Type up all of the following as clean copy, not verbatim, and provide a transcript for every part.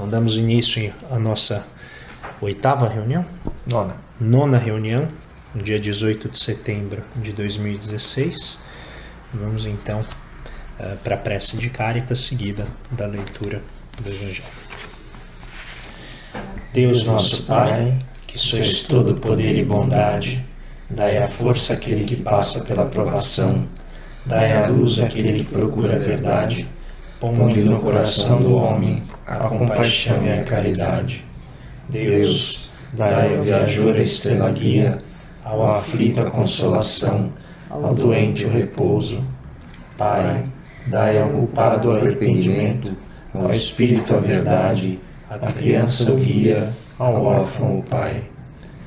Então damos início à nossa 8ª reunião? Nona reunião, no dia 18 de setembro de 2016. Vamos então para a prece de Caritas, seguida da leitura do Evangelho. Deus nosso Pai, que sois todo poder e bondade, dai a força àquele que passa pela provação, dai a luz àquele que procura a verdade, ponde no coração do homem a compaixão e a caridade. Deus, dai ao viajor a estrela guia, ao aflito a consolação, ao doente o repouso. Pai, dai ao culpado o arrependimento, ao espírito a verdade, à criança o guia, ao órfão o Pai.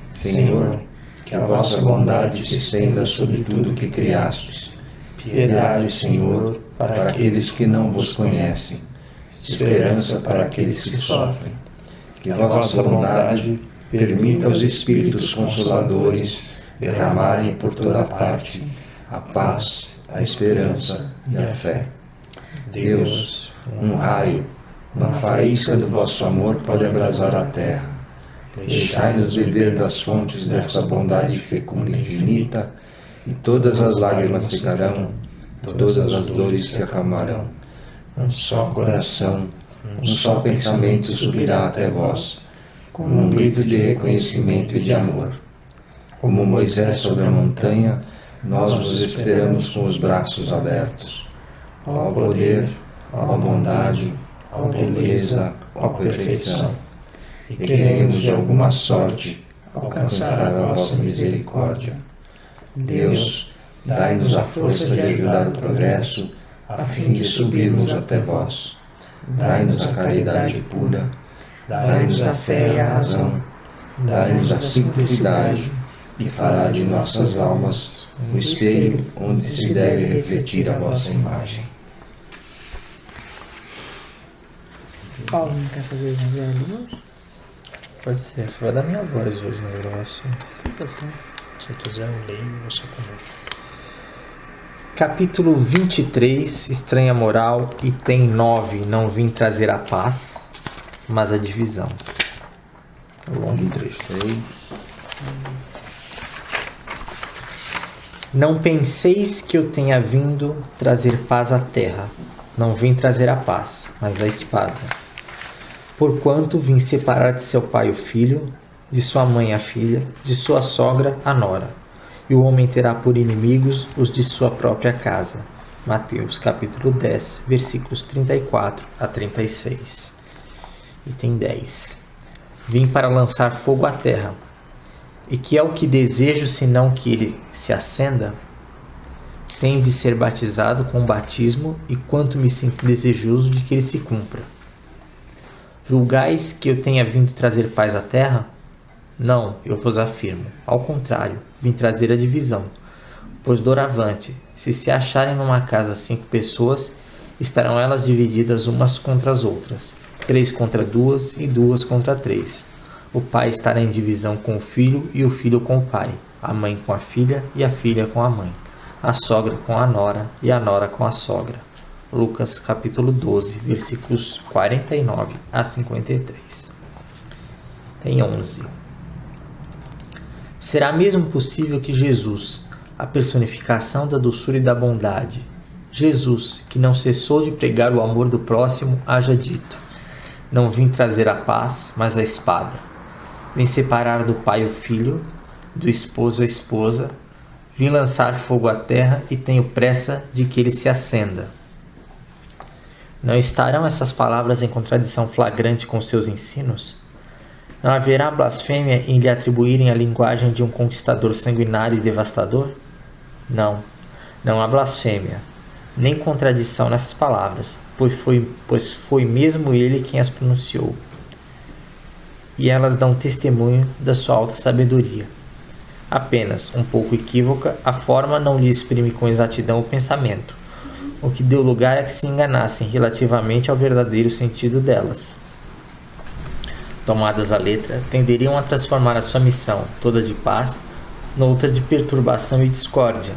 Senhor, que a vossa bondade se estenda sobre tudo que criastes. Piedade, Senhor, para aqueles que não vos conhecem, esperança para aqueles que sofrem. Que a vossa bondade permita aos Espíritos Consoladores derramarem por toda parte a paz, a esperança e a fé. Deus, um raio, uma faísca do vosso amor pode abrasar a terra. Deixai-nos beber das fontes desta bondade fecunda e infinita, e todas as lágrimas secarão, todas as dores se acalmarão. Um só coração, um só pensamento subirá até vós, como um grito de reconhecimento e de amor. Como Moisés sobre a montanha, nós vos esperamos com os braços abertos. Ó poder, ó bondade, ó beleza, ó perfeição. E queremos de alguma sorte alcançar a vossa misericórdia. Deus, dai-nos a força de ajudar o progresso, a fim de subirmos até vós. Dai-nos a caridade pura, dai-nos a fé e a razão, dai-nos a simplicidade, que fará de nossas almas um espelho onde se deve refletir a vossa imagem. Paulo não quer fazer o Evangelho hoje? Pode ser, só vai dar minha voz hoje nas gravações. Se quiser, eu leio e você comenta. Capítulo 23, Estranha Moral, item 9, não vim trazer a paz, mas a divisão. Longo trecho. Não penseis que eu tenha vindo trazer paz à terra. Não vim trazer a paz, mas a espada. Porquanto vim separar de seu pai o filho, de sua mãe a filha, de sua sogra a nora. E o homem terá por inimigos os de sua própria casa. Mateus capítulo 10, versículos 34 a 36. Item 10. Vim para lançar fogo à terra. E que é o que desejo, senão que ele se acenda? Tenho de ser batizado com o batismo, e quanto me sinto desejoso de que ele se cumpra. Julgais que eu tenha vindo trazer paz à terra? Não, eu vos afirmo. Ao contrário, vim trazer a divisão. Pois doravante, se acharem numa casa 5 pessoas, estarão elas divididas umas contra as outras, 3 contra 2 e 2 contra 3. O pai estará em divisão com o filho e o filho com o pai, a mãe com a filha e a filha com a mãe, a sogra com a nora e a nora com a sogra. Lucas capítulo 12, versículos 49 a 53. Tem 11. Será mesmo possível que Jesus, a personificação da doçura e da bondade, Jesus, que não cessou de pregar o amor do próximo, haja dito: não vim trazer a paz, mas a espada. Vim separar do pai o filho, do esposo a esposa, vim lançar fogo à terra e tenho pressa de que ele se acenda. Não estarão essas palavras em contradição flagrante com seus ensinos? Não haverá blasfêmia em lhe atribuírem a linguagem de um conquistador sanguinário e devastador? Não, não há blasfêmia, nem contradição nessas palavras, pois foi mesmo ele quem as pronunciou. E elas dão testemunho da sua alta sabedoria. Apenas, um pouco equívoca, a forma não lhe exprime com exatidão o pensamento, o que deu lugar a que se enganassem relativamente ao verdadeiro sentido delas. Tomadas à letra, tenderiam a transformar a sua missão, toda de paz, noutra de perturbação e discórdia,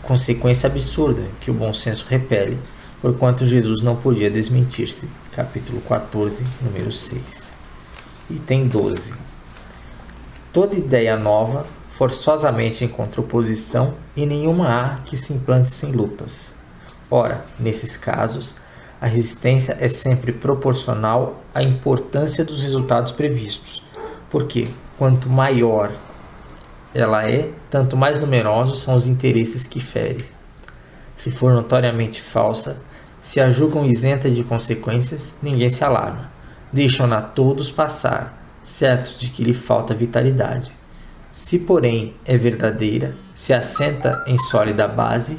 consequência absurda que o bom senso repele, porquanto Jesus não podia desmentir-se. Capítulo 14, número 6. Item 12. Toda ideia nova forçosamente encontra oposição e nenhuma há que se implante sem lutas. Ora, nesses casos, a resistência é sempre proporcional à importância dos resultados previstos, porque quanto maior ela é, tanto mais numerosos são os interesses que fere. Se for notoriamente falsa, se a julgam isenta de consequências, ninguém se alarma. Deixam-na todos passar, certos de que lhe falta vitalidade. Se, porém, é verdadeira, se assenta em sólida base,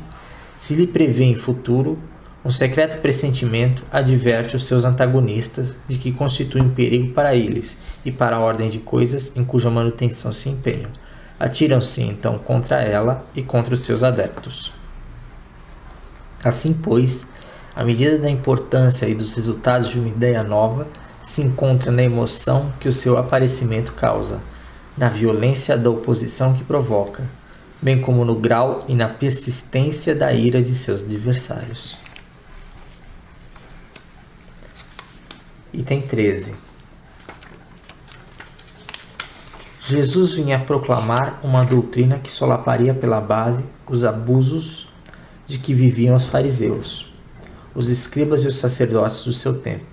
se lhe prevê em futuro, um secreto pressentimento adverte os seus antagonistas de que constituem perigo para eles e para a ordem de coisas em cuja manutenção se empenham. Atiram-se então contra ela e contra os seus adeptos. Assim, pois, a medida da importância e dos resultados de uma ideia nova se encontra na emoção que o seu aparecimento causa, na violência da oposição que provoca, bem como no grau e na persistência da ira de seus adversários. Item 13. Jesus vinha proclamar uma doutrina que solaparia pela base os abusos de que viviam os fariseus, os escribas e os sacerdotes do seu tempo.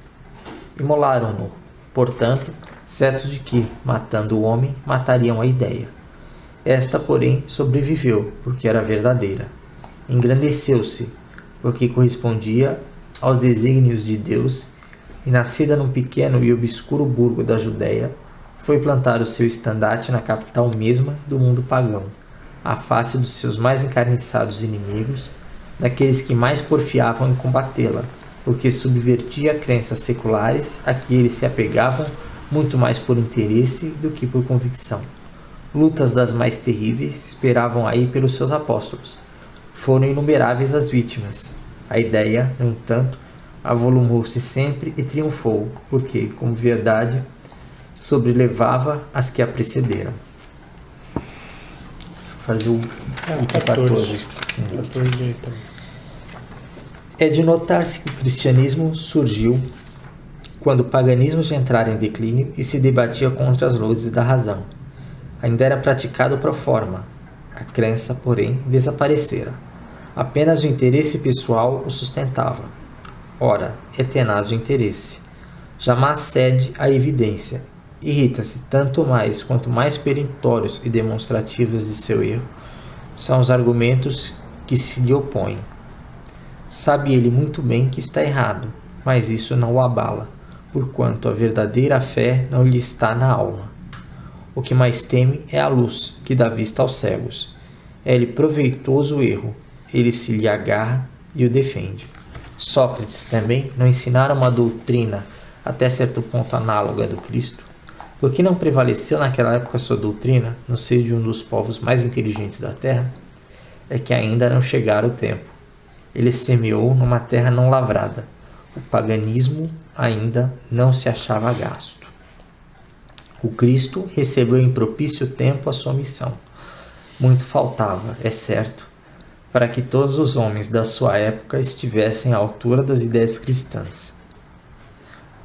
Imolaram-no, portanto, certos de que, matando o homem, matariam a ideia. Esta, porém, sobreviveu, porque era verdadeira. Engrandeceu-se, porque correspondia aos desígnios de Deus, e, nascida num pequeno e obscuro burgo da Judéia, foi plantar o seu estandarte na capital mesma do mundo pagão, à face dos seus mais encarniçados inimigos, daqueles que mais porfiavam em combatê-la, porque subvertia crenças seculares a que eles se apegavam muito mais por interesse do que por convicção. Lutas das mais terríveis esperavam aí pelos seus apóstolos. Foram inumeráveis as vítimas. A ideia, no entanto, avolumou-se sempre e triunfou, porque, como verdade, sobrelevava as que a precederam. Fazer o item 14. É de notar-se que o cristianismo surgiu quando o paganismo já entrara em declínio e se debatia contra as luzes da razão. Ainda era praticado pro forma. A crença, porém, desaparecera. Apenas o interesse pessoal o sustentava. Ora, é tenaz o interesse. Jamais cede à evidência. Irrita-se tanto mais quanto mais peremptórios e demonstrativos de seu erro são os argumentos que se lhe opõem. Sabe ele muito bem que está errado, mas isso não o abala, porquanto a verdadeira fé não lhe está na alma. O que mais teme é a luz, que dá vista aos cegos. É-lhe proveitoso o erro, ele se lhe agarra e o defende. Sócrates também não ensinara uma doutrina até certo ponto análoga do Cristo? Por que não prevaleceu naquela época sua doutrina, no seio de um dos povos mais inteligentes da terra? É que ainda não chegara o tempo. Ele semeou numa terra não lavrada. O paganismo ainda não se achava gasto. O Cristo recebeu em propício tempo a sua missão. Muito faltava, é certo, para que todos os homens da sua época estivessem à altura das ideias cristãs.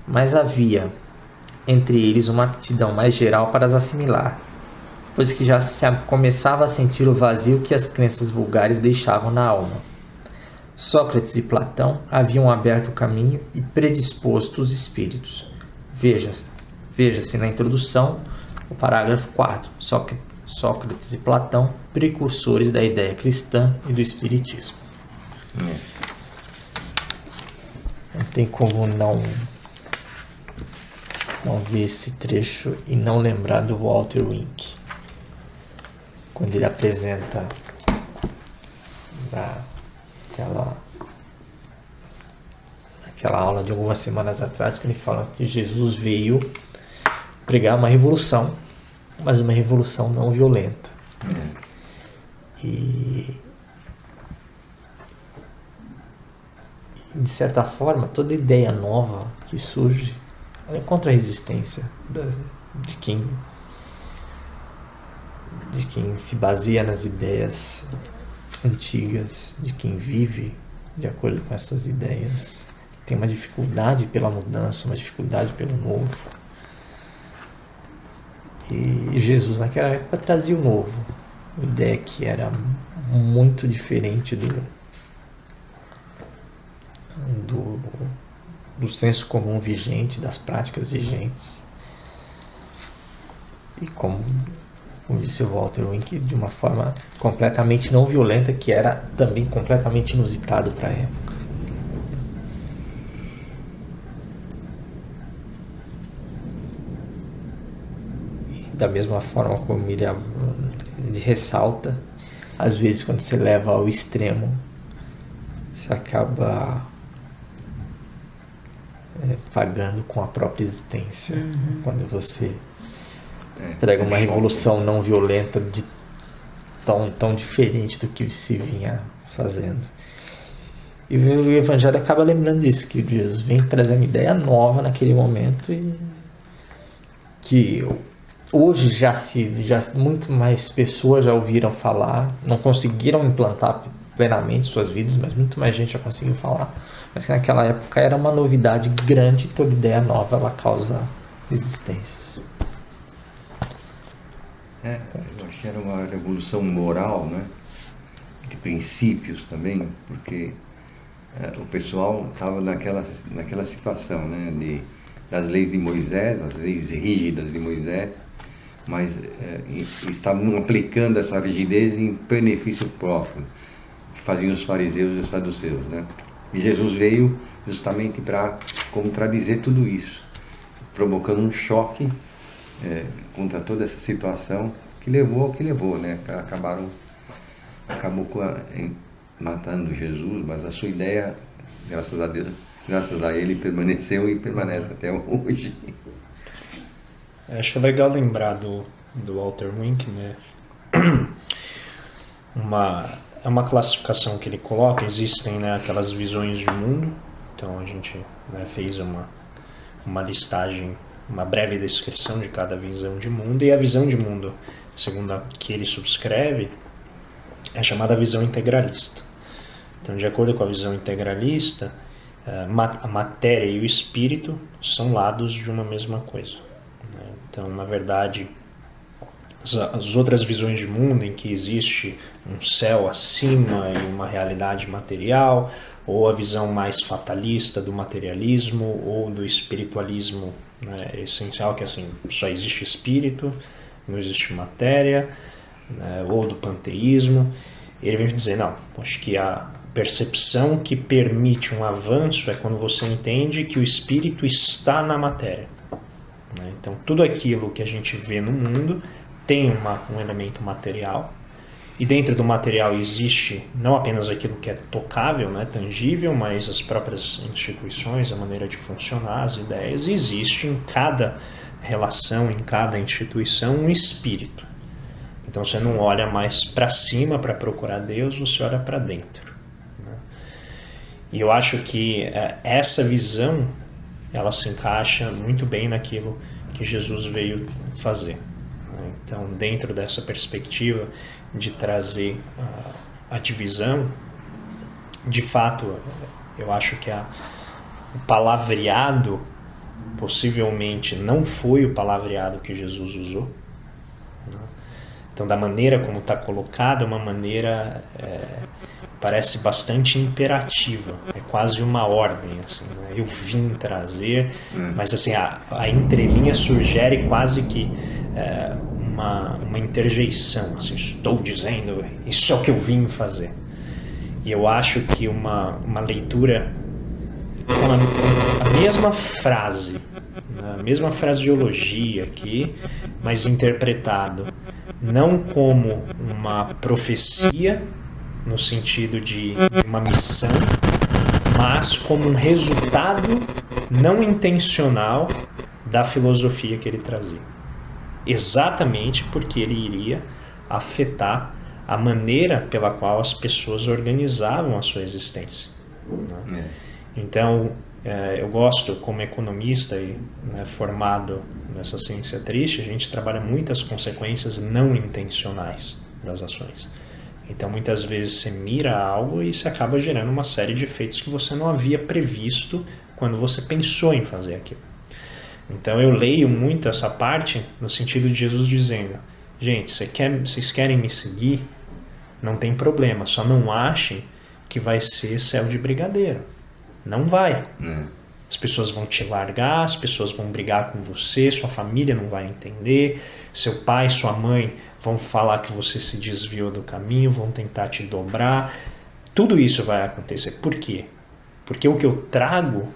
Mas havia entre eles uma aptidão mais geral para as assimilar, pois que já se começava a sentir o vazio que as crenças vulgares deixavam na alma. Sócrates e Platão haviam aberto o caminho e predisposto os espíritos. Veja-se na introdução, o parágrafo 4. Sócrates e Platão, precursores da ideia cristã e do espiritismo. Não tem como não ver esse trecho e não lembrar do Walter Wink, quando ele apresenta aquela aula de algumas semanas atrás, que ele fala que Jesus veio pregar uma revolução, mas uma revolução não violenta. E de certa forma, toda ideia nova que surge, ela encontra a resistência de quem se baseia nas ideias antigas, de quem vive de acordo com essas ideias. Tem uma dificuldade pela mudança, uma dificuldade pelo novo. E Jesus naquela época trazia o novo. A ideia que era muito diferente do senso comum vigente, das práticas vigentes. E como disse o Walter Wink, de uma forma completamente não violenta, que era também completamente inusitado para a época. E da mesma forma como ele ressalta, às vezes quando você leva ao extremo, você acaba pagando com a própria existência. Quando você prega uma revolução não violenta tão diferente do que se vinha fazendo. E o Evangelho acaba lembrando isso, que Jesus vem trazer uma ideia nova naquele momento e que hoje já muito mais pessoas já ouviram falar, não conseguiram implantar plenamente suas vidas, mas muito mais gente já conseguiu falar. Mas que naquela época era uma novidade grande, toda ideia nova ela causa resistências. Eu acho que era uma revolução moral, né? De princípios também, porque o pessoal estava naquela situação, né? Das leis de Moisés, as leis rígidas de Moisés, mas estavam aplicando essa rigidez em benefício próprio, que faziam os fariseus e os saduceus, né? E Jesus veio justamente para contradizer tudo isso, provocando um choque contra toda essa situação que levou ao que levou, né? Acabou matando Jesus, mas a sua ideia, graças a Deus, graças a ele, permaneceu e permanece até hoje. Acho legal lembrar do Walter Wink, né? É uma classificação que ele coloca, existem, né, aquelas visões de mundo. Então a gente, né, fez uma listagem, uma breve descrição de cada visão de mundo, e a visão de mundo, segundo a que ele subscreve, é chamada visão integralista. Então, de acordo com a visão integralista, a matéria e o espírito são lados de uma mesma coisa. Então, na verdade, as outras visões de mundo em que existe um céu acima e uma realidade material, ou a visão mais fatalista do materialismo ou do espiritualismo, né, essencial, que assim, só existe espírito, não existe matéria, né, ou do panteísmo, ele vem dizer, não, acho que a percepção que permite um avanço é quando você entende que o espírito está na matéria. Né? Então, tudo aquilo que a gente vê no mundo tem um elemento material, e dentro do material existe não apenas aquilo que é tocável, né, tangível, mas as próprias instituições, a maneira de funcionar, as ideias, e existe em cada relação, em cada instituição, um espírito. Então você não olha mais para cima para procurar Deus, você olha para dentro. Né? E eu acho que essa visão, ela se encaixa muito bem naquilo que Jesus veio fazer. Né? Então, dentro dessa perspectiva de trazer a divisão, de fato, eu acho que o palavreado possivelmente não foi o palavreado que Jesus usou. Né? Então, da maneira como está colocado, é uma maneira parece bastante imperativa, é quase uma ordem, assim, né? Eu vim trazer, mas assim, a entrelinha sugere quase que uma interjeição, assim, estou dizendo, isso é o que eu vim fazer. E eu acho que uma leitura com a mesma frase, a mesma fraseologia aqui, mas interpretado não como uma profecia, no sentido de uma missão, mas como um resultado não intencional da filosofia que ele trazia. Exatamente porque ele iria afetar a maneira pela qual as pessoas organizavam a sua existência. Né? Então, eu gosto, como economista e formado nessa ciência triste, a gente trabalha muitas consequências não intencionais das ações. Então muitas vezes você mira algo e isso acaba gerando uma série de efeitos que você não havia previsto quando você pensou em fazer aquilo. Então eu leio muito essa parte no sentido de Jesus dizendo: gente, vocês querem me seguir? Não tem problema, só não achem que vai ser céu de brigadeiro. Não vai. As pessoas vão te largar, as pessoas vão brigar com você, sua família não vai entender, seu pai, sua mãe vão falar que você se desviou do caminho, vão tentar te dobrar. Tudo isso vai acontecer. Por quê? Porque o que eu trago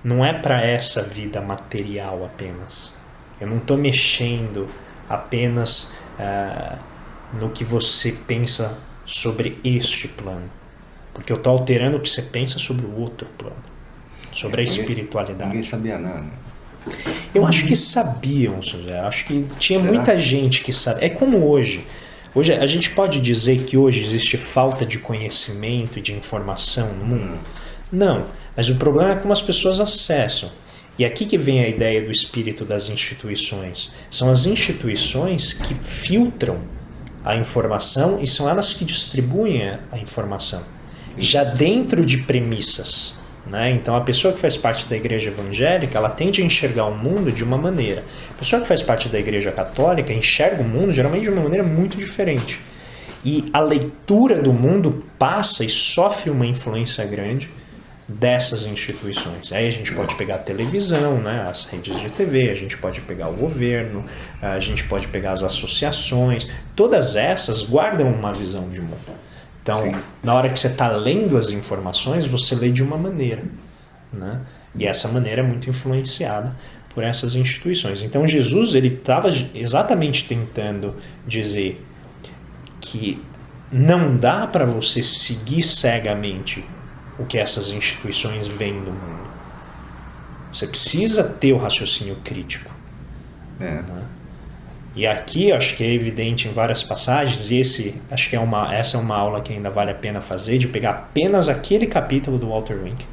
não é para essa vida material apenas. Eu não estou mexendo apenas no que você pensa sobre este plano. Porque eu estou alterando o que você pensa sobre o outro plano. Sobre a espiritualidade. Ninguém sabia nada. Eu acho que sabiam, José. Acho que tinha muita gente que sabia. É como hoje. Hoje a gente pode dizer que hoje existe falta de conhecimento e de informação no mundo? Não. Mas o problema é como as pessoas acessam. E aqui que vem a ideia do espírito das instituições. São as instituições que filtram a informação e são elas que distribuem a informação. Já dentro de premissas. Né? Então a pessoa que faz parte da igreja evangélica, ela tende a enxergar o mundo de uma maneira. A pessoa que faz parte da igreja católica enxerga o mundo geralmente de uma maneira muito diferente. E a leitura do mundo passa e sofre uma influência grande dessas instituições. Aí a gente pode pegar a televisão, né? As redes de TV, a gente pode pegar o governo, a gente pode pegar as associações. Todas essas guardam uma visão de mundo. Então, na hora que você está lendo as informações, você lê de uma maneira, né? E essa maneira é muito influenciada por essas instituições. Então, Jesus ele estava exatamente tentando dizer que não dá para você seguir cegamente o que essas instituições veem do mundo. Você precisa ter o raciocínio crítico. Né? E aqui eu acho que é evidente em várias passagens, e acho que essa é uma aula que ainda vale a pena fazer, de pegar apenas aquele capítulo do Walter Wink,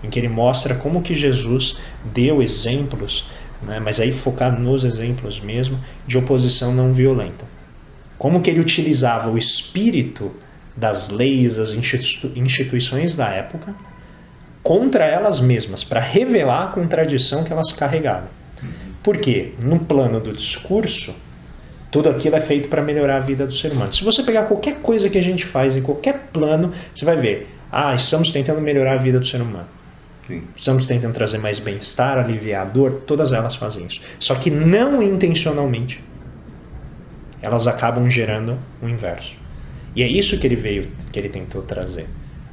em que ele mostra como que Jesus deu exemplos, né, mas aí focar nos exemplos mesmo, de oposição não violenta. Como que ele utilizava o espírito das leis, das instituições da época, contra elas mesmas, para revelar a contradição que elas carregavam. Por quê? No plano do discurso, tudo aquilo é feito para melhorar a vida do ser humano. Se você pegar qualquer coisa que a gente faz em qualquer plano, você vai ver, estamos tentando melhorar a vida do ser humano. Sim. Estamos tentando trazer mais bem-estar, aliviar a dor, todas elas fazem isso. Só que não intencionalmente. Elas acabam gerando o inverso. E é isso que ele tentou trazer.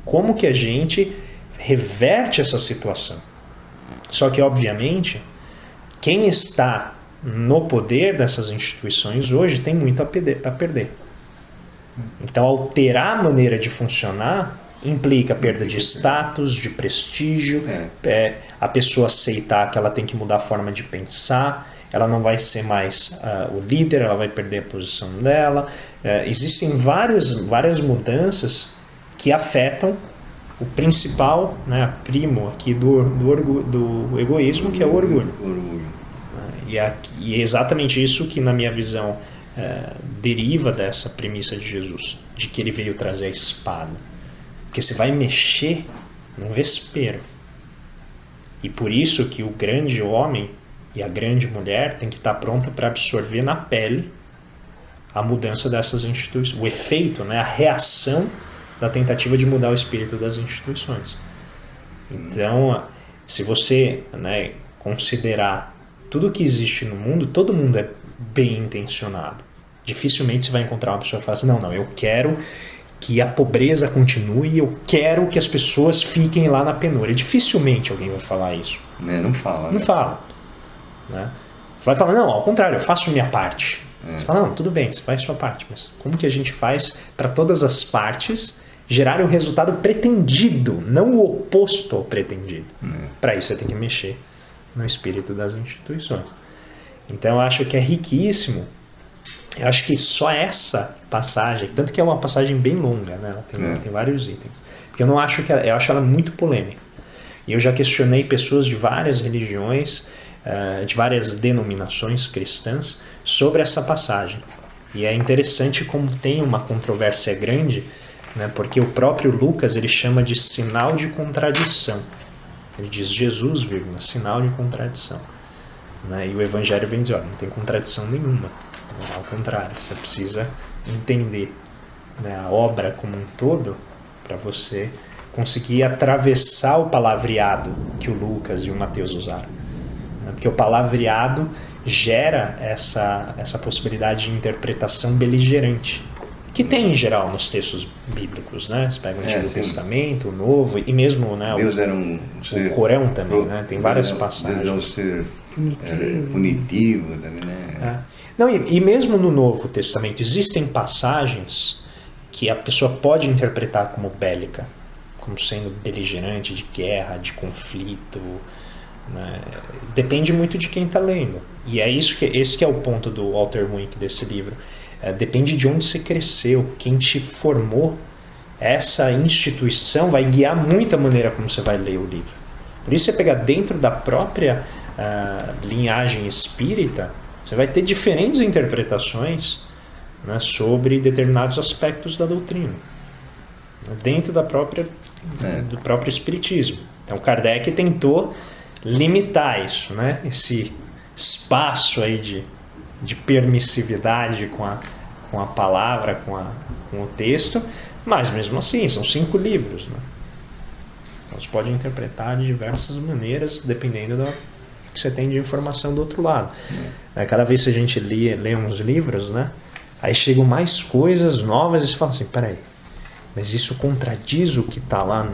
Como que a gente reverte essa situação? Só que, obviamente, quem está no poder dessas instituições hoje tem muito a perder. Então, alterar a maneira de funcionar implica perda de status, de prestígio, a pessoa aceitar que ela tem que mudar a forma de pensar, ela não vai ser mais o líder, ela vai perder a posição dela. Existem várias mudanças que afetam o principal, né, primo aqui do egoísmo, que é o orgulho. E é exatamente isso que, na minha visão, deriva dessa premissa de Jesus, de que ele veio trazer a espada. Porque você vai mexer num vespeiro. E por isso que o grande homem e a grande mulher tem que estar pronta para absorver na pele a mudança dessas instituições, o efeito, né, a reação da tentativa de mudar o espírito das instituições. Então, se você, né, considerar tudo que existe no mundo, todo mundo é bem intencionado. Dificilmente você vai encontrar uma pessoa que fala assim, não, eu quero que a pobreza continue, eu quero que as pessoas fiquem lá na penúria. Dificilmente alguém vai falar isso. Não fala. Não fala. Né? Vai falar, não, ao contrário, eu faço minha parte. Você fala, não, tudo bem, você faz sua parte, mas como que a gente faz para todas as partes gerarem o resultado pretendido, não o oposto ao pretendido? Para isso você tem que mexer no espírito das instituições. Então eu acho que é riquíssimo. Eu acho que só essa passagem, tanto que é uma passagem bem longa, né? Ela tem vários itens, porque eu acho ela muito polêmica. E eu já questionei pessoas de várias religiões, de várias denominações cristãs, sobre essa passagem. E é interessante como tem uma controvérsia grande, né, porque o próprio Lucas ele chama de sinal de contradição. Ele diz Jesus, vírgula, sinal de contradição. Né? E o Evangelho vem dizer, olha, não tem contradição nenhuma. Ao contrário, você precisa entender, né, a obra como um todo para você conseguir atravessar o palavreado que o Lucas e o Mateus usaram. Né? Porque o palavreado gera essa possibilidade de interpretação beligerante, que tem em geral nos textos bíblicos, né? Você pega o Antigo Testamento, o Novo, e mesmo, né, Deus era um o Corão também, né? Tem várias passagens. Deus era um ser punitivo também, né? Não, e mesmo no Novo Testamento existem passagens que a pessoa pode interpretar como bélica, como sendo beligerante, de guerra, de conflito, né? Depende muito de quem está lendo. E é esse que é o ponto do Walter Wink desse livro. Depende de onde você cresceu, quem te formou. Essa instituição vai guiar muito a maneira como você vai ler o livro. Por isso, você pegar dentro da própria linhagem espírita, você vai ter diferentes interpretações, né, sobre determinados aspectos da doutrina, dentro do próprio espiritismo. Então, Kardec tentou limitar isso, né, esse espaço aí de permissividade com a palavra, com o texto, mas mesmo assim, são 5 livros, né? Então, você pode interpretar de diversas maneiras, dependendo do que você tem de informação do outro lado. Cada vez que a gente lê uns livros, né, aí chegam mais coisas novas e você fala assim, peraí, mas isso contradiz o que está lá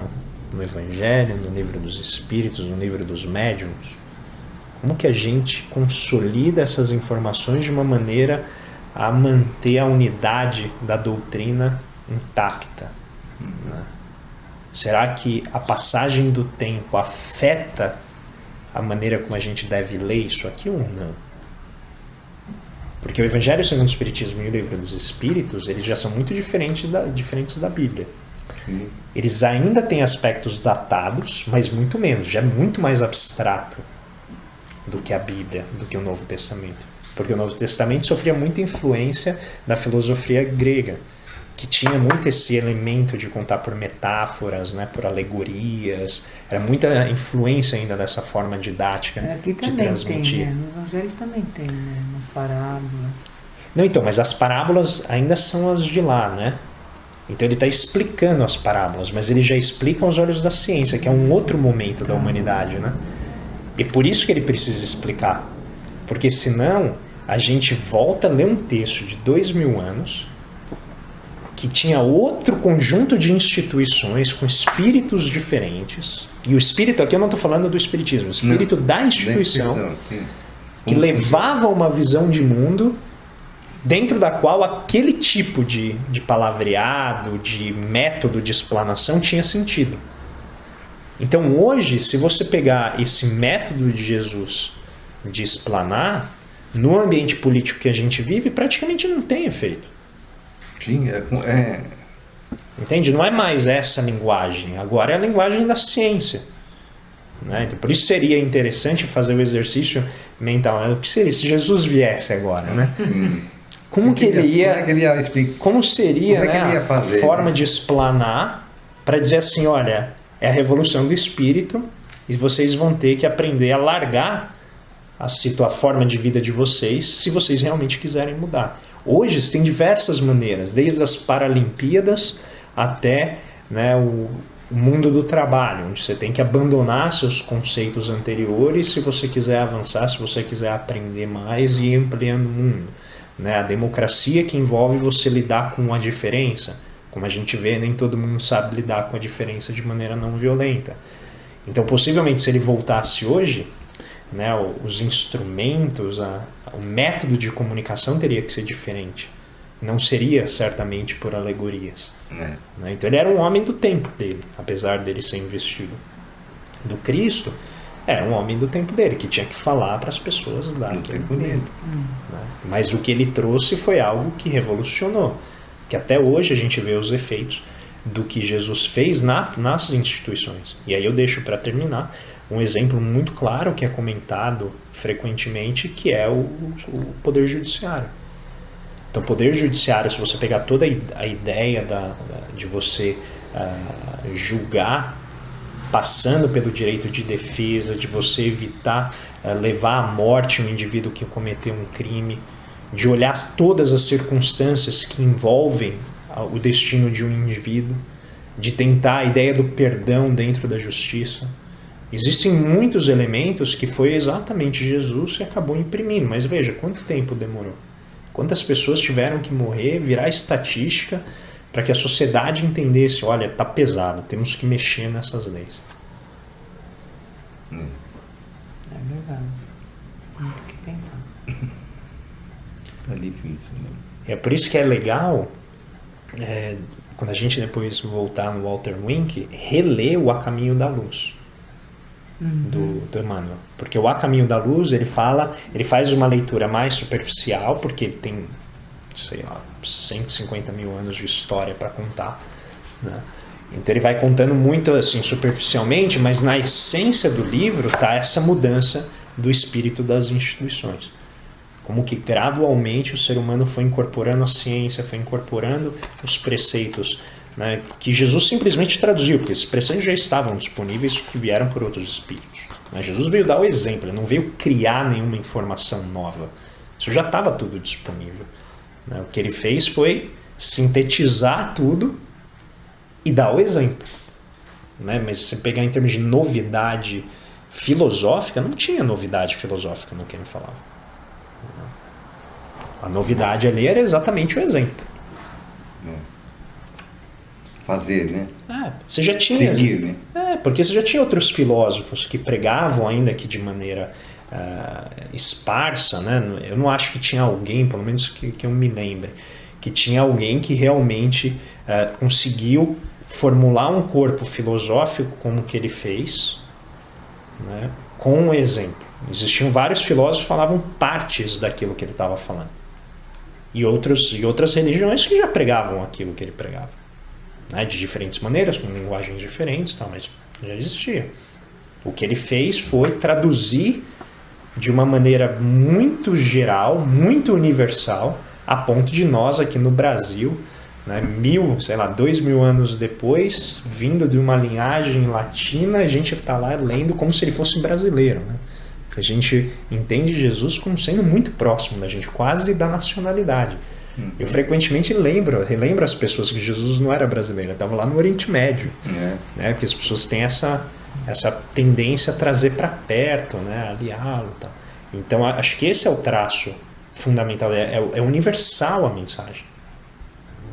no Evangelho, no Livro dos Espíritos, no Livro dos Médiuns? Como que a gente consolida essas informações de uma maneira a manter a unidade da doutrina intacta? Né? Será que a passagem do tempo afeta a maneira como a gente deve ler isso aqui ou não? Porque o Evangelho segundo o Espiritismo e o Livro dos Espíritos, eles já são muito diferentes da Bíblia. Eles ainda têm aspectos datados, mas muito menos, já é muito mais abstrato do que a Bíblia, do que o Novo Testamento. Porque o Novo Testamento sofria muita influência da filosofia grega, que tinha muito esse elemento de contar por metáforas, né, por alegorias. Era muita influência ainda dessa forma didática aqui de também transmitir. tem, né? No Evangelho também tem, né? Umas parábolas. Não, então, mas as parábolas ainda são as de lá, né? Então ele está explicando as parábolas, mas ele já explica aos olhos da ciência, que é um outro momento da humanidade, né? E por isso que ele precisa explicar. Porque senão a gente volta a ler um texto de 2000 anos que tinha outro conjunto de instituições com espíritos diferentes. E o espírito, aqui eu não estou falando do espiritismo, o espírito da instituição, que levava uma visão de mundo dentro da qual aquele tipo de palavreado, de método de explanação tinha sentido. Então hoje, se você pegar esse método de Jesus de explanar, no ambiente político que a gente vive, praticamente não tem efeito. Sim, Entende? Não é mais essa linguagem, agora é a linguagem da ciência. Né? Então, por isso seria interessante fazer o exercício mental. Né? O que seria se Jesus viesse agora? Né? Como seria a forma de explanar para dizer assim, olha, é a revolução do espírito e vocês vão ter que aprender a largar a forma de vida de vocês se vocês realmente quiserem mudar. Hoje você tem diversas maneiras, desde as Paralimpíadas até, né, o mundo do trabalho, onde você tem que abandonar seus conceitos anteriores se você quiser avançar, se você quiser aprender mais e ir ampliando o mundo. Né? A democracia que envolve você lidar com a diferença. Como a gente vê, nem todo mundo sabe lidar com a diferença de maneira não violenta. Então, possivelmente, se ele voltasse hoje, né, os instrumentos, o método de comunicação teria que ser diferente. Não seria, certamente, por alegorias. Né? Então, ele era um homem do tempo dele, apesar dele ser investido do Cristo. Era um homem do tempo dele, que tinha que falar para as pessoas daquele tempo dele. Né? Mas o que ele trouxe foi algo que revolucionou. Que até hoje a gente vê os efeitos do que Jesus fez nas instituições. E aí eu deixo para terminar um exemplo muito claro que é comentado frequentemente, que é o Poder Judiciário. Então, o poder judiciário, se você pegar toda a ideia de você julgar, passando pelo direito de defesa, de você evitar levar à morte um indivíduo que cometeu um crime, de olhar todas as circunstâncias que envolvem o destino de um indivíduo, de tentar a ideia do perdão dentro da justiça. Existem muitos elementos que foi exatamente Jesus que acabou imprimindo, mas veja, quanto tempo demorou? Quantas pessoas tiveram que morrer, virar estatística, para que a sociedade entendesse, olha, está pesado, temos que mexer nessas leis. É verdade. Muito o que pensar. Tá difícil, né? É por isso que é legal, quando a gente depois voltar no Walter Wink, reler o A Caminho da Luz. Do Emmanuel. Porque o A Caminho da Luz, ele faz uma leitura mais superficial, porque ele tem, sei lá, 150 mil anos de história para contar, né? Então ele vai contando muito assim superficialmente, mas na essência do livro está essa mudança do espírito das instituições. Como que gradualmente o ser humano foi incorporando a ciência, foi incorporando os preceitos, né, que Jesus simplesmente traduziu, porque esses preceitos já estavam disponíveis, que vieram por outros espíritos. Né? Jesus veio dar o exemplo, ele não veio criar nenhuma informação nova. Isso já estava tudo disponível. Né? O que ele fez foi sintetizar tudo e dar o exemplo. Né? Mas se você pegar em termos de novidade filosófica, não tinha novidade filosófica no que ele falava. A novidade ali era exatamente o exemplo. Fazer, né? Você já tinha, seguir, né? Porque você já tinha outros filósofos que pregavam, ainda que de maneira esparsa, né? Eu não acho que tinha alguém, pelo menos que eu me lembre, que tinha alguém que realmente conseguiu formular um corpo filosófico como o que ele fez, né? Com um exemplo. Existiam vários filósofos que falavam partes daquilo que ele estava falando. E outras religiões que já pregavam aquilo que ele pregava. Né, de diferentes maneiras, com linguagens diferentes, tal, mas já existia. O que ele fez foi traduzir de uma maneira muito geral, muito universal, a ponto de nós aqui no Brasil, né, 2.000 anos depois, vindo de uma linhagem latina, a gente está lá lendo como se ele fosse brasileiro. Né? A gente entende Jesus como sendo muito próximo da gente, quase da nacionalidade. Eu frequentemente relembro as pessoas que Jesus não era brasileiro, estava lá no Oriente Médio, né? Porque as pessoas têm essa tendência a trazer para perto, né? Aliá-lo, tal. Então acho que esse é o traço fundamental, é universal a mensagem.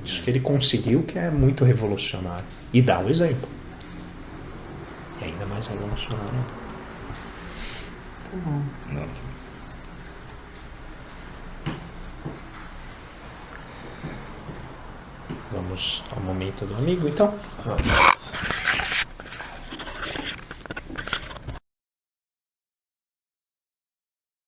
Isso que ele conseguiu, que é muito revolucionário, e dá o exemplo. E ainda mais revolucionário. Tá bom. Nossa. Vamos ao momento do amigo, então? Vamos.